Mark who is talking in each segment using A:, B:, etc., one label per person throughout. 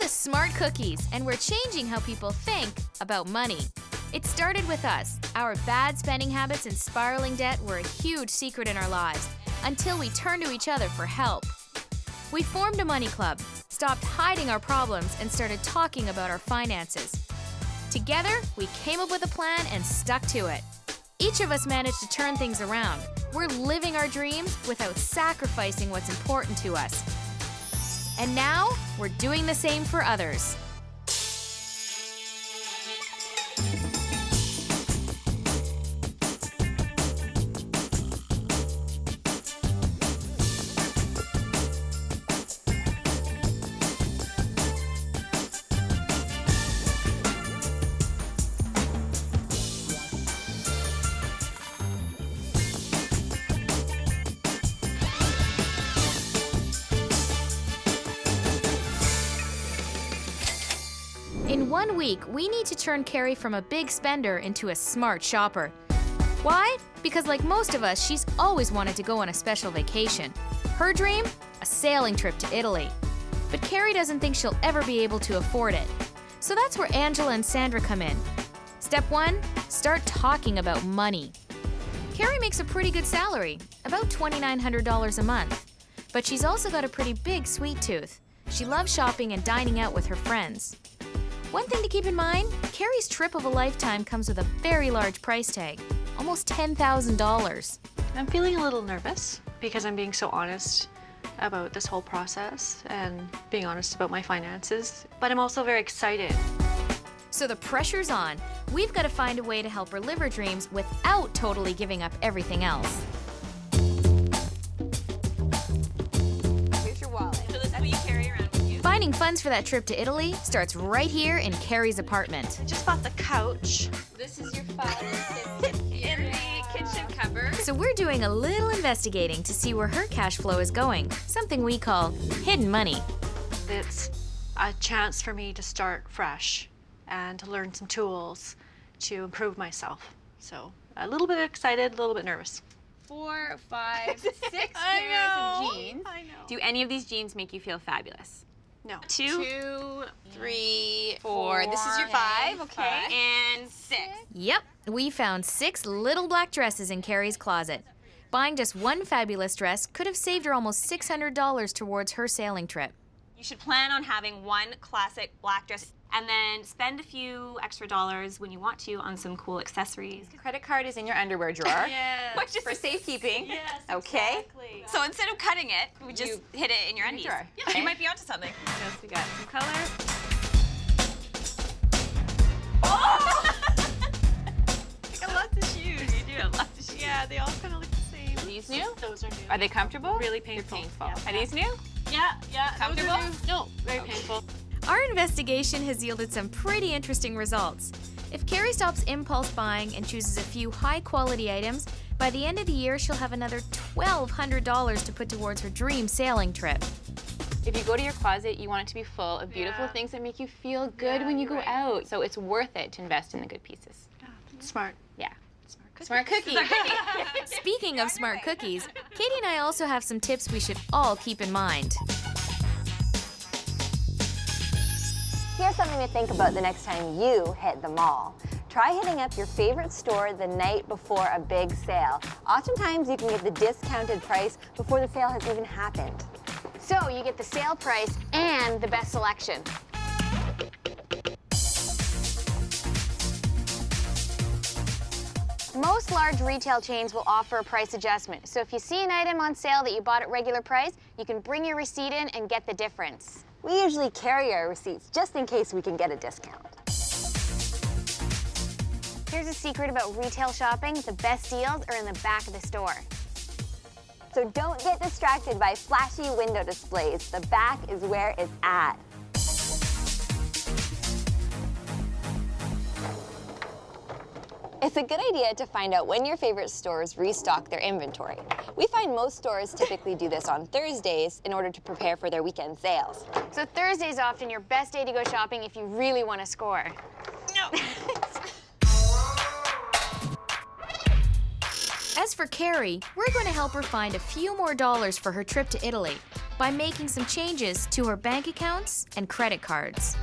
A: the Smart Cookies, and we're changing how people think about money. It started with us. Our bad spending habits and spiraling debt were a huge secret in our lives until we turned to each other for help. We formed a money club, stopped hiding our problems, and started talking about our finances. Together, we came up with a plan and stuck to it. Each of us managed to turn things around. We're living our dreams without sacrificing what's important to us. And now, we're doing the same for others. In 1 week, we need to turn Carrie from a big spender into a smart shopper. Why? Because like most of us, she's always wanted to go on a special vacation. Her dream? A sailing trip to Italy. But Carrie doesn't think she'll ever be able to afford it. So that's where Angela and Sandra come in. Step 1, start talking about money. Carrie makes a pretty good salary, about $2,900 a month. But she's also got a pretty big sweet tooth. She loves shopping and dining out with her friends. One thing to keep in mind, Carrie's trip of a lifetime comes with a very large price tag, almost $10,000.
B: I'm feeling a little nervous because I'm being so honest about this whole process and being honest about my finances, but I'm also very excited.
A: So the pressure's on. We've got to find a way to help her live her dreams without totally giving up everything else.
C: Here's your wallet.
D: So this is what you carry around with you.
A: Finding funds for that trip to Italy starts right here in Carrie's apartment.
B: I just bought the couch.
D: This is your father's in the kitchen cupboard.
A: So we're doing a little investigating to see where her cash flow is going, something we call hidden money.
B: It's a chance for me to start fresh and to learn some tools to improve myself. So a little bit excited, a little bit nervous.
D: 4, 5, 6 pairs of jeans.
B: I know.
D: Do any of these jeans make you feel fabulous?
B: No.
D: 2,
C: 3,
D: 4. This is your 5, okay? And 6.
A: Yep, we found 6 little black dresses in Carrie's closet. Buying just one fabulous dress could have saved her almost $600 towards her sailing trip.
D: You should plan on having one classic black dress and then spend a few extra dollars when you want to on some cool accessories.
C: Credit card is in your underwear drawer.
D: Yes.
C: Which is for safekeeping.
D: Yes,
C: Okay.
D: exactly. So instead of cutting it, we just hit it in your undies.
C: drawer.
D: Yeah,
C: Okay.
D: you might be onto something. Yes, we got some color.
B: Oh!
D: You got lots of shoes. You do have lots of shoes.
B: Yeah, they all kind of look the same.
D: Are these new?
B: Those are new.
D: Are they comfortable?
B: Really painful.
D: Painful.
B: Yeah.
D: Are these new?
B: Yeah.
D: Comfortable?
B: No, very painful.
A: Our investigation has yielded some pretty interesting results. If Carrie stops impulse buying and chooses a few high-quality items, by the end of the year she'll have another $1,200 to put towards her dream sailing trip.
E: If you go to your closet, you want it to be full of beautiful things that make you feel good when you go out. So it's worth it to invest in the good pieces.
B: Smart.
E: Yeah.
B: Smart cookie.
E: Smart cookie.
A: Speaking of smart cookies, Katie and I also have some tips we should all keep in mind.
F: Here's something to think about the next time you hit the mall. Try hitting up your favorite store the night before a big sale. Oftentimes you can get the discounted price before the sale has even happened.
G: So you get the sale price and the best selection. Most large retail chains will offer a price adjustment. So if you see an item on sale that you bought at regular price, you can bring your receipt in and get the difference.
F: We usually carry our receipts just in case we can get a discount.
G: Here's a secret about retail shopping. The best deals are in the back of the store.
F: So don't get distracted by flashy window displays. The back is where it's at. It's a good idea to find out when your favorite stores restock their inventory. We find most stores typically do this on Thursdays in order to prepare for their weekend sales.
G: So Thursday's often your best day to go shopping if you really want to score.
D: No.
A: As for Carrie, we're going to help her find a few more dollars for her trip to Italy. by making some changes to her bank accounts and credit cards.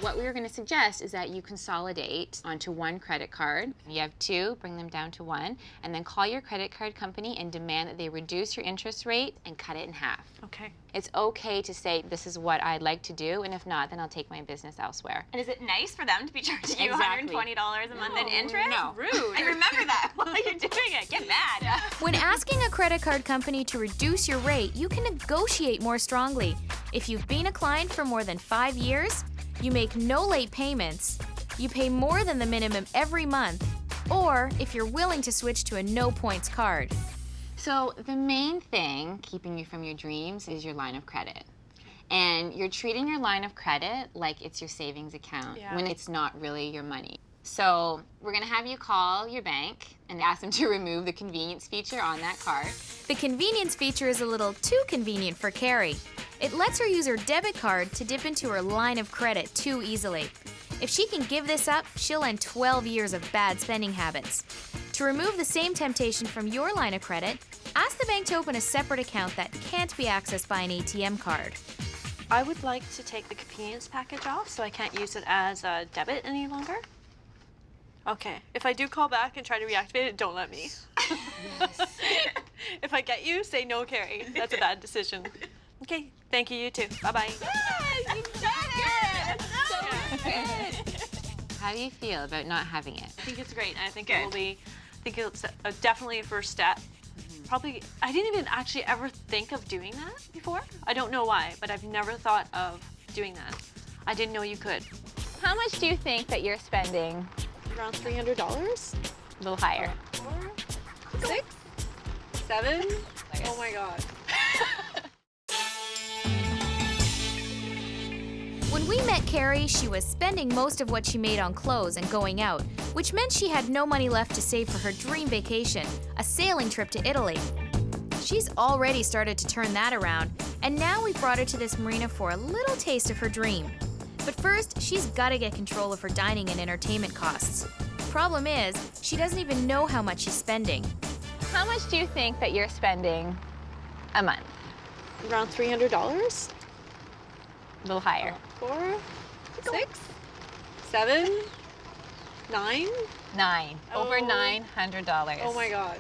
E: What we were going to suggest is that you consolidate onto one credit card. You have two, bring them down to one, and then call your credit card company and demand that they reduce your interest rate and cut it in half.
B: Okay.
E: It's okay to say, this is what I'd like to do, and if not, then I'll take my business elsewhere.
D: And is it nice for them to be charging you
E: Exactly.
D: $120 a month in interest?
E: No.
D: Rude. And remember that while you're doing it. Get mad.
A: When asking a credit card company to reduce your rate, you can negotiate more strongly. If you've been a client for more than 5 years, you make no late payments, you pay more than the minimum every month, or if you're willing to switch to a no-points card.
E: So the main thing keeping you from your dreams is your line of credit. And you're treating your line of credit like it's your savings account when it's not really your money. So we're going to have you call your bank and ask them to remove the convenience feature on that card.
A: The convenience feature is a little too convenient for Carrie. It lets her use her debit card to dip into her line of credit too easily. If she can give this up, she'll end 12 years of bad spending habits. To remove the same temptation from your line of credit, ask the bank to open a separate account that can't be accessed by an ATM card.
B: I would like to take the convenience package off so I can't use it as a debit any longer. Okay, if I do call back and try to reactivate it, don't let me. If I get you, say no, Carrie. That's a bad decision. Okay, thank you, you too. Bye-bye.
D: You did it! So good.
E: How do you feel about not having it?
B: I think it's great. I think it will be, I think it's definitely a first step. Probably, I didn't even actually ever think of doing that before. I don't know why, but I've never thought of doing that. I didn't know you could.
E: How much do you think that you're spending?
B: Around $300?
E: A little higher.
B: 4, 6, 7. Oh my God.
A: When we met Carrie, she was spending most of what she made on clothes and going out, which meant she had no money left to save for her dream vacation, a sailing trip to Italy. She's already started to turn that around, and now we've brought her to this marina for a little taste of her dream. But first, she's gotta get control of her dining and entertainment costs. Problem is, she doesn't even know how much she's spending.
E: How much do you think that you're spending a month?
B: Around $300?
E: A little higher.
B: 4, 6, 7, 9.
E: 9. Over
B: Oh.
E: $900.
B: Oh my God.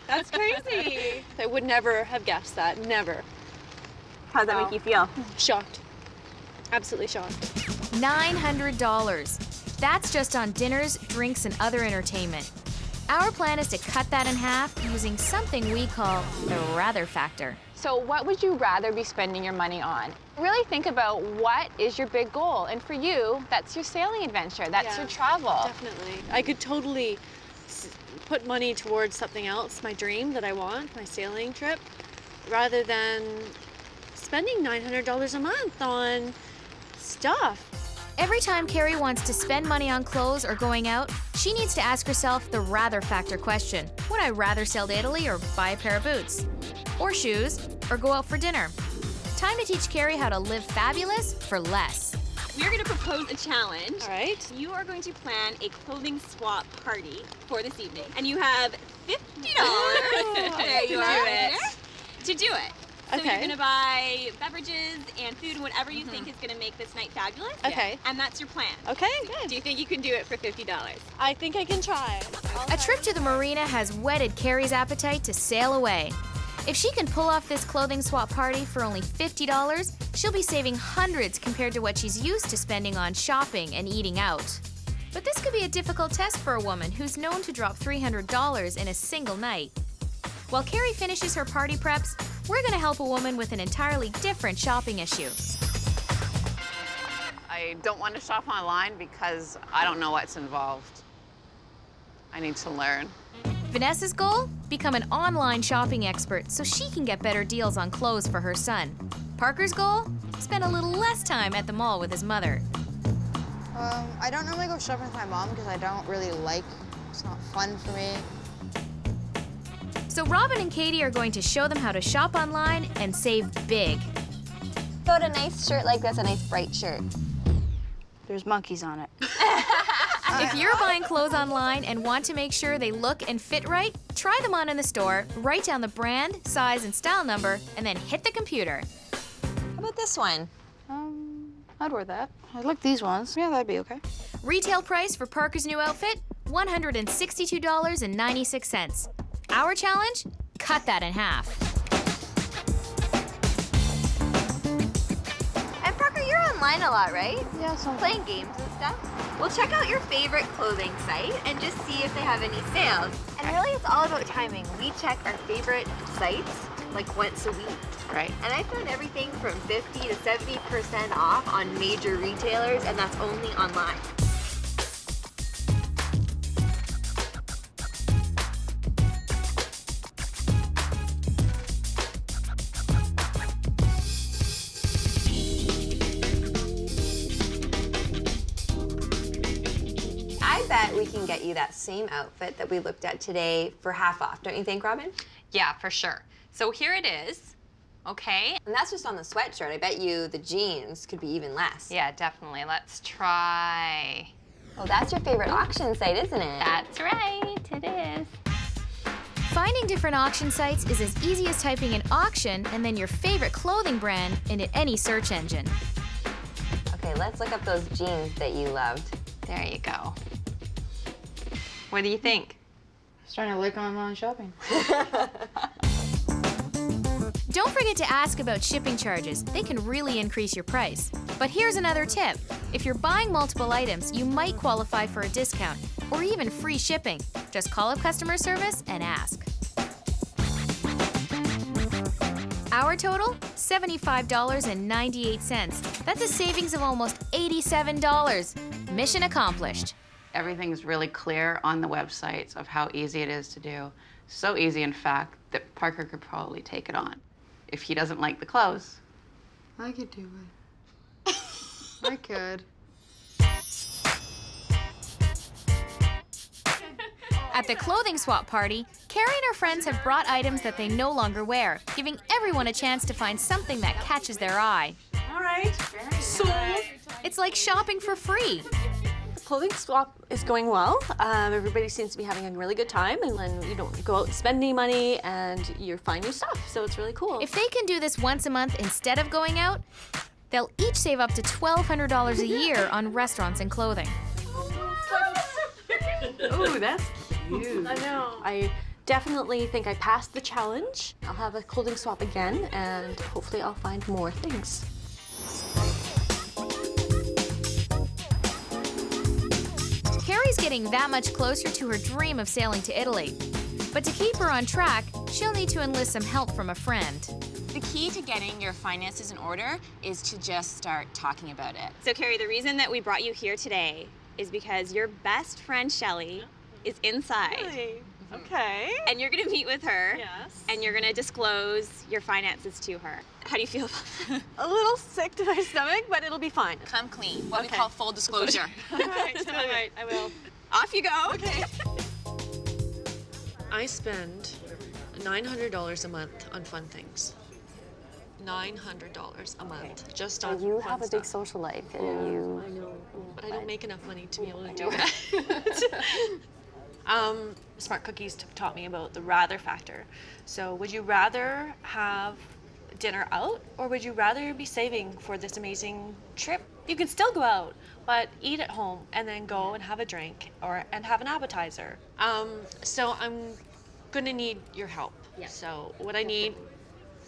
B: That's crazy. I would never have guessed that. Never.
D: How does that make you feel?
B: Shocked. Absolutely shocked.
A: $900. That's just on dinners, drinks, and other entertainment. Our plan is to cut that in half using something we call the rather factor.
E: So what would you rather be spending your money on? Really think about what is your big goal. And for you, that's your sailing adventure. That's your travel.
B: Definitely. I could totally put money towards something else, my dream that I want, my sailing trip, rather than spending $900 a month on stuff.
A: Every time Carrie wants to spend money on clothes or going out, she needs to ask herself the rather factor question. Would I rather sail to Italy or buy a pair of boots? Or shoes, or go out for dinner? Time to teach Carrie how to live fabulous for less.
D: We're going to propose a challenge.
B: All right.
D: You are going to plan a clothing swap party for this evening. And you have $50 there you are, to do it. So you're
B: Okay.
D: going to buy beverages and food and whatever you think is going to make this night fabulous.
B: Okay.
D: And that's your plan.
B: Okay, good.
D: Do you think you can do it for $50?
B: I think I can try.
A: A trip to the marina has whetted Carrie's appetite to sail away. If she can pull off this clothing swap party for only $50, she'll be saving hundreds compared to what she's used to spending on shopping and eating out. But this could be a difficult test for a woman who's known to drop $300 in a single night. While Carrie finishes her party preps, we're going to help a woman with an entirely different shopping issue.
H: I don't want to shop online because I don't know what's involved. I need to learn.
A: Vanessa's goal? Become an online shopping expert so she can get better deals on clothes for her son. Parker's goal? Spend a little less time at the mall with his mother.
I: I don't normally go shopping with my mom because I don't really it's not fun for me.
A: So Robin and Katie are going to show them how to shop online and save big.
F: About a nice shirt like this, a nice bright shirt.
I: There's monkeys on it.
A: If you're buying clothes online and want to make sure they look and fit right, try them on in the store, write down the brand, size, and style number, and then hit the computer.
C: How about this one?
I: I'd wear that. I like these ones. Yeah, that'd be okay.
A: Retail price for Parker's new outfit, $162.96. Our challenge? Cut that in half.
G: And Parker, you're online a lot, right?
I: Yeah, so
G: Playing games and stuff. Well, check out your favorite clothing site and just see if they have any sales. And really, it's all about timing. We check our favorite sites like once a week.
H: Right.
G: And I found everything from 50 to 70% off on major retailers, and that's only online.
F: I bet we can get you that same outfit that we looked at today for half off, don't you think, Robin?
C: Yeah, for sure. So here it is. Okay.
F: And that's just on the sweatshirt. I bet you the jeans could be even less.
C: Yeah, definitely. Let's try.
F: Well, that's your favorite auction site, isn't it?
C: That's right, it is.
A: Finding different auction sites is as easy as typing in auction and then your favorite clothing brand into any search engine.
F: Okay, let's look up those jeans that you loved.
C: There you go. What do you think?
I: I'm starting to like online shopping.
A: Don't forget to ask about shipping charges. They can really increase your price. But here's another tip. If you're buying multiple items, you might qualify for a discount or even free shipping. Just call up customer service and ask. Our total? $75.98. That's a savings of almost $87. Mission accomplished.
H: Everything's really clear on the websites of how easy it is to do. So easy, in fact, that Parker could probably take it on. If he doesn't like the clothes.
I: I could do it. I could.
A: At the clothing swap party, Carrie and her friends have brought items that they no longer wear, giving everyone a chance to find something that catches their eye.
B: All right. So
A: It's like shopping for free.
B: the clothing swap is going well. Everybody seems to be having a really good time, and then you don't go out and spend any money, and you find new stuff. So it's really cool.
A: If they can do this once a month instead of going out, they'll each save up to $1,200 a year on restaurants and clothing.
H: Ooh, that's cute.
B: I know. I definitely think I passed the challenge. I'll have a clothing swap again, and hopefully I'll find more things.
A: Carrie's getting that much closer to her dream of sailing to Italy. But to keep her on track, she'll need to enlist some help from a friend.
C: The key to getting your finances in order is to just start talking about it.
D: So, Carrie, the reason that we brought you here today is because your best friend, Shelly, is inside.
B: Really? Okay.
D: And you're gonna meet with her.
B: Yes.
D: And you're gonna disclose your finances to her. How do you feel about that?
B: A little sick to my stomach, but it'll be fine.
C: Come clean. What we
B: Okay.
C: call full disclosure.
B: All right, I will.
D: Off you go.
B: Okay. I spend $900 a month on fun things. $900 a month just on
F: You
B: fun
F: have a
B: stuff.
F: big social life, and you...
B: I know, but I don't make enough money to be able to do that. Smart Cookies taught me about the rather factor. So would you rather have dinner out, or would you rather be saving for this amazing trip? You can still go out, but eat at home and then go and have a drink and have an appetizer. So I'm gonna need your help. Yeah. So what I need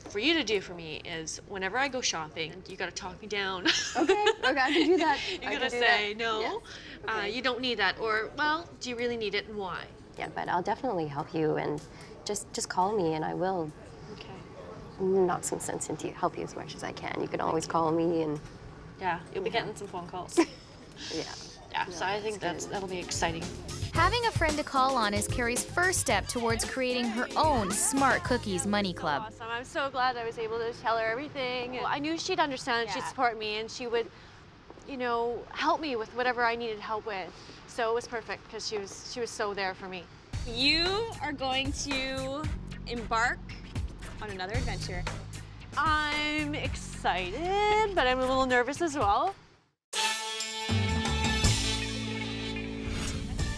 B: for you to do for me is whenever I go shopping, you gotta talk me down.
F: Okay, I can do that.
B: You gotta say, no, you don't need that, or, well, do you really need it and why?
J: Yeah, but I'll definitely help you, and just call me and I will
B: Okay.
J: knock some sense into you, help you as much as I can. You can always call me and
B: Yeah, you'll be getting some phone calls.
J: yeah.
B: Yeah, so I think that'll be exciting.
A: Having a friend to call on is Carrie's first step towards creating her own Smart Cookies Money Club.
B: Awesome. I'm so glad I was able to tell her everything. I knew she'd understand, she'd support me, and she would, help me with whatever I needed help with. So it was perfect because she was so there for me.
D: You are going to embark on another adventure.
B: I'm excited, but I'm a little nervous as well.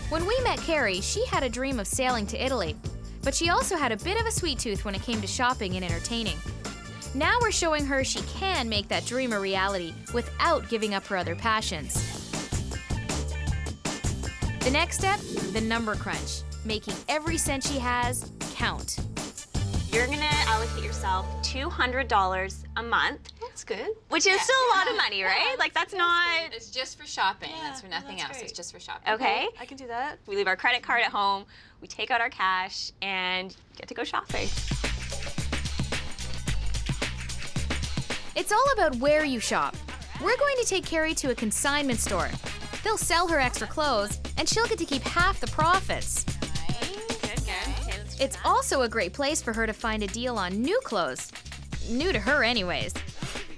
A: When we met Carrie, she had a dream of sailing to Italy, but she also had a bit of a sweet tooth when it came to shopping and entertaining. Now we're showing her she can make that dream a reality without giving up her other passions. The next step, the number crunch, making every cent she has count.
D: You're gonna allocate yourself $200 a month.
G: That's good.
D: Which is still a lot of money, right? Like that's not...
E: It's just for shopping. That's for nothing else. It's just for shopping.
D: Okay.
B: I can do that.
D: We leave our credit card at home, we take out our cash, and get to go shopping.
A: It's all about where you shop. We're going to take Carrie to a consignment store. They'll sell her extra clothes, and she'll get to keep half the profits. It's also a great place for her to find a deal on new clothes. New to her anyways.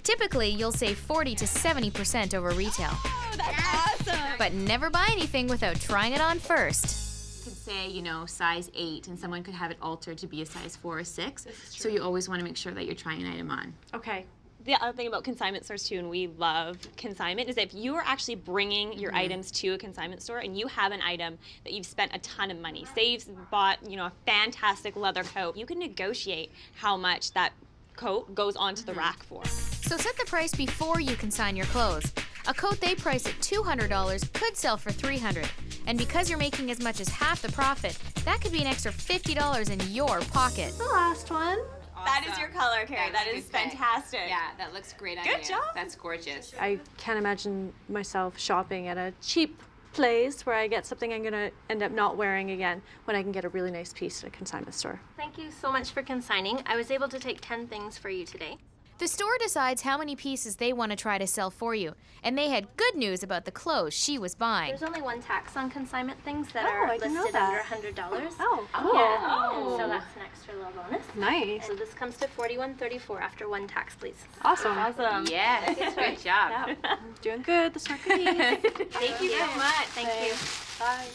A: Typically, you'll save 40 to 70% over retail.
D: Oh, that's awesome!
A: But never buy anything without trying it on first.
E: You could say, you know, size 8, and someone could have it altered to be a size 4 or 6. So you always want to make sure that you're trying an item on.
D: Okay. The other thing about consignment stores too, and we love consignment, is if you are actually bringing your items to a consignment store and you have an item that you've spent a ton of money, say you've bought, you know, a fantastic leather coat, you can negotiate how much that coat goes onto the rack for.
A: So set the price before you consign your clothes. A coat they price at $200 could sell for $300. And because you're making as much as half the profit, that could be an extra $50 in your pocket.
G: The last one.
D: That is your color, Carrie. That is fantastic.
E: Yeah, that looks great on
D: Good
E: you.
D: job.
E: That's gorgeous.
B: I can't imagine myself shopping at a cheap place where I get something I'm gonna end up not wearing again when I can get a really nice piece at a consignment store.
K: Thank you so much for consigning. I was able to take 10 things for you today.
A: The store decides how many pieces they want to try to sell for you, and they had good news about the clothes she was buying.
K: There's only one tax on consignment things that
B: Oh,
K: are
B: I didn't know
K: listed
B: that.
K: under $100.
B: Oh,
K: Yeah, and so that's an extra little bonus.
B: Nice.
K: So this comes to $41.34 after one tax, please.
B: Awesome.
D: Awesome.
E: Yes, good job.
B: Doing good. The smart cookies.
K: Thank you so much. Thank you.
B: Bye.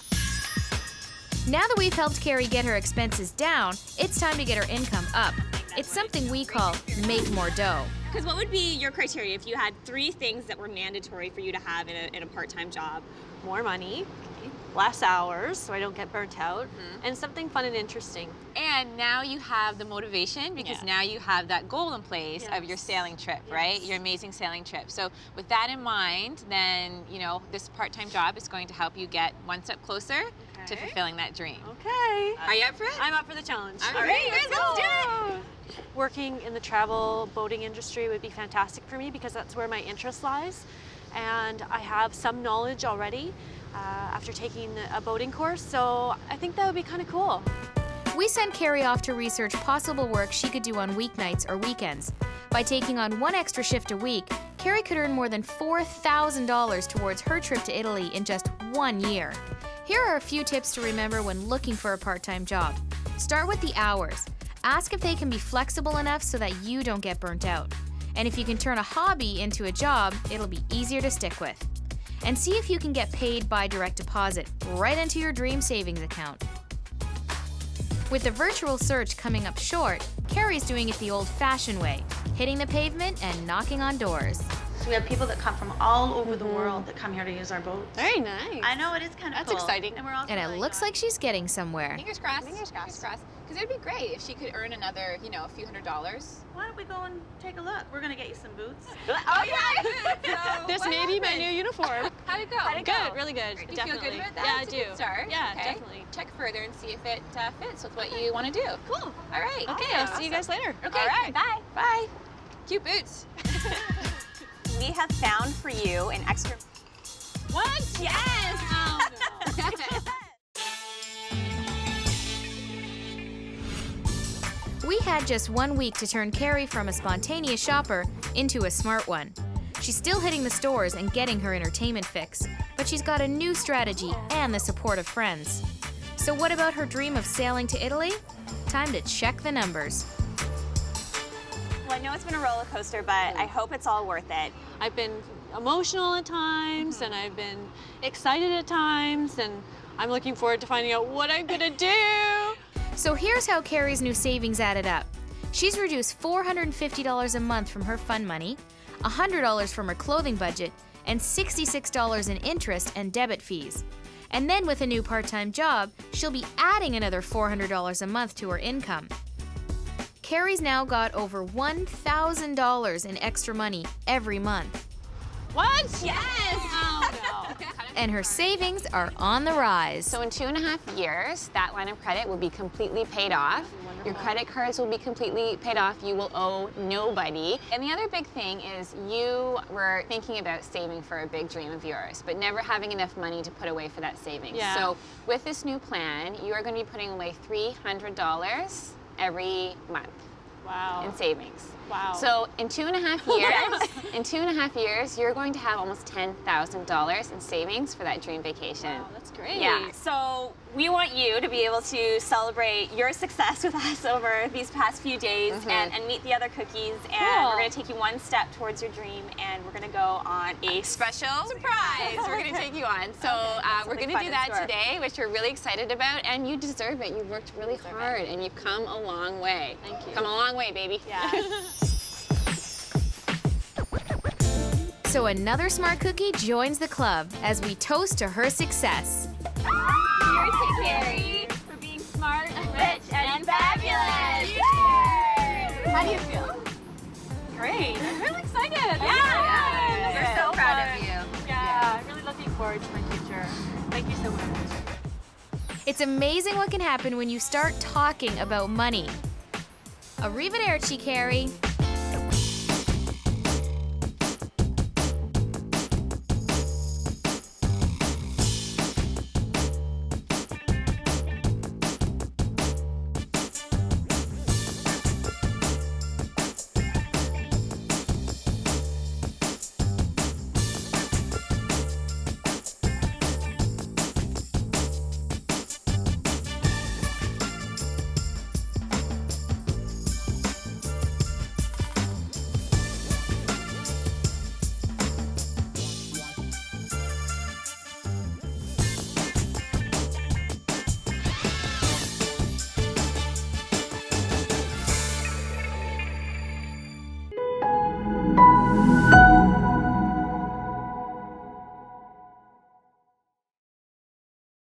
A: Now that we've helped Carrie get her expenses down, it's time to get her income up. It's something we call make more dough.
D: Because what would be your criteria if you had 3 things that were mandatory for you to have in a part-time job?
B: More money, less hours so I don't get burnt out, and something fun and interesting.
E: And now you have the motivation because now you have that goal in place of your sailing trip, right? Your amazing sailing trip. So with that in mind, then, you know, this part-time job is going to help you get one step closer to fulfilling that dream.
B: Okay.
E: Are you up for it?
B: I'm up for the challenge.
E: All right, let's do it.
B: Working in the travel boating industry would be fantastic for me because that's where my interest lies. And I have some knowledge already after taking a boating course, so I think that would be kind of cool.
A: We sent Carrie off to research possible work she could do on weeknights or weekends. By taking on one extra shift a week, Carrie could earn more than $4,000 towards her trip to Italy in just 1 year. Here are a few tips to remember when looking for a part-time job. Start with the hours. Ask if they can be flexible enough so that you don't get burnt out. And if you can turn a hobby into a job, it'll be easier to stick with. And see if you can get paid by direct deposit right into your dream savings account. With the virtual search coming up short, Carrie's doing it the old-fashioned way, hitting the pavement and knocking on doors.
L: We have people that come from all over the world that come here to use our boats.
B: Very nice.
L: I know, it is kind of cool.
B: That's exciting.
L: And we're also
A: And it
L: really
A: looks like she's getting somewhere.
E: Fingers crossed. Fingers crossed. Because it would be great if she could earn another, you know, a few $100s.
L: Why don't we go and take a look? We're going to get you some boots.
E: Oh, yeah!
B: This may be my new uniform.
E: How'd it go?
B: Good, really good.
E: Do you
B: Definitely.
E: feel good about that?
B: Yeah, I
E: It's a
B: do.
E: good start.
B: Yeah,
E: Okay.
B: definitely.
E: Check further and see if it fits with what you want to do. Cool. All right.
B: Okay, I'll see you guys later.
E: Okay.
D: All right.
E: Bye. Bye. Cute boots.
D: We have found for you an extra...
E: What?
D: Yes!
A: We had just 1 week to turn Carrie from a spontaneous shopper into a smart one. She's still hitting the stores and getting her entertainment fix, but she's got a new strategy and the support of friends. So what about her dream of sailing to Italy? Time to check the numbers.
D: Well, I know it's been a roller coaster, but I hope it's all worth it.
B: I've been emotional at times, and I've been excited at times, and I'm looking forward to finding out what I'm gonna do.
A: So here's how Carrie's new savings added up. She's reduced $450 a month from her fun money, $100 from her clothing budget, and $66 in interest and debit fees. And then with a new part-time job, she'll be adding another $400 a month to her income. Carrie's now got over $1,000 in extra money every month.
D: What?
E: Yes!
D: Oh, no.
A: And her savings are on the rise.
E: So in 2.5 years, that line of credit will be completely paid off. Your credit cards will be completely paid off. You will owe nobody. And the other big thing is you were thinking about saving for a big dream of yours, but never having enough money to put away for that savings.
D: Yeah.
E: So with this new plan, you are going to be putting away $300 every month.
D: Wow.
E: In savings.
D: Wow.
E: So in 2.5 years, you're going to have almost $10,000 in savings for that dream vacation.
D: Wow, that's great.
E: Yeah.
D: So we want you to be able to celebrate your success with us over these past few days and meet the other cookies. And we're going to take you one step towards your dream, and we're going to go on a special
E: surprise we're going to take you on. So we're going to do that today, which we're really excited about, and you deserve it. You've worked really hard, and you've come a long way.
D: Thank you.
E: Come a long way, baby.
D: Yeah.
A: So another smart cookie joins the club as we toast to her success.
D: Here's to Carrie for being smart, rich, and fabulous. How do you feel? Great. I'm really excited. Yeah.
G: We're so proud of you.
D: Yeah. I'm really looking forward to my future. Thank you so much.
A: It's amazing what can happen when you start talking about money. Arrivederci, Carrie.